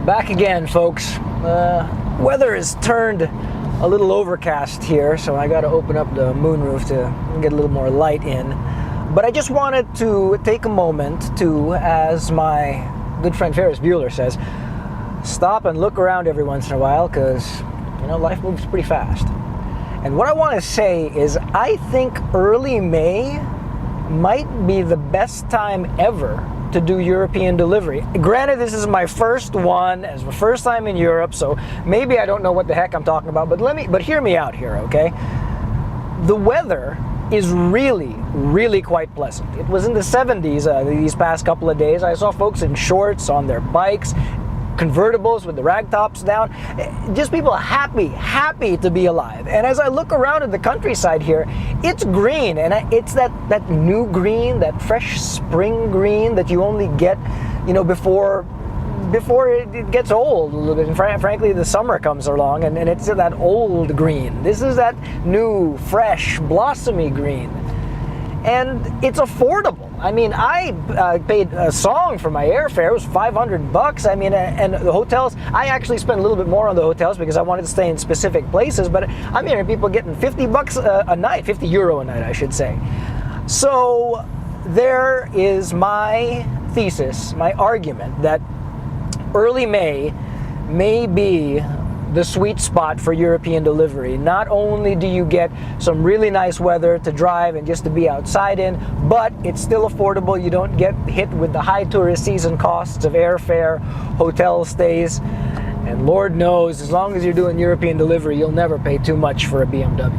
Back again, folks. Weather is turned a little overcast here, so I got to open up the moonroof to get a little more light in. But I just wanted to take a moment to, as my good friend Ferris Bueller says, stop and look around every once in a while, because, you know, life moves pretty fast. And what I want to say is I think early May might be the best time ever to do European delivery. Granted, this is my first one, it's my first time in Europe, so maybe I don't know what the heck I'm talking about, but hear me out here, okay? The weather is really quite pleasant. It was in the 70s these past couple of days. I saw folks in shorts on their bikes, convertibles with the rag tops down, just people happy to be alive. And as I look around at the countryside here, it's green, and it's that new green, that fresh spring green that you only get, you know, before it gets old a little bit. And frankly, the summer comes along, and it's that old green. This is that new, fresh, blossomy green. And it's affordable. I mean, I paid a song for my airfare. It was $500. I mean, and the hotels, I actually spent a little bit more on the hotels because I wanted to stay in specific places, but I'm hearing people getting $50 a night, €50 a night, I should say. So there is my thesis, my argument that early May may be the sweet spot for European delivery. Not only do you get some really nice weather to drive and just to be outside in, but it's still affordable. You don't get hit with the high tourist season costs of airfare, hotel stays, and Lord knows, as long as you're doing European delivery, you'll never pay too much for a BMW.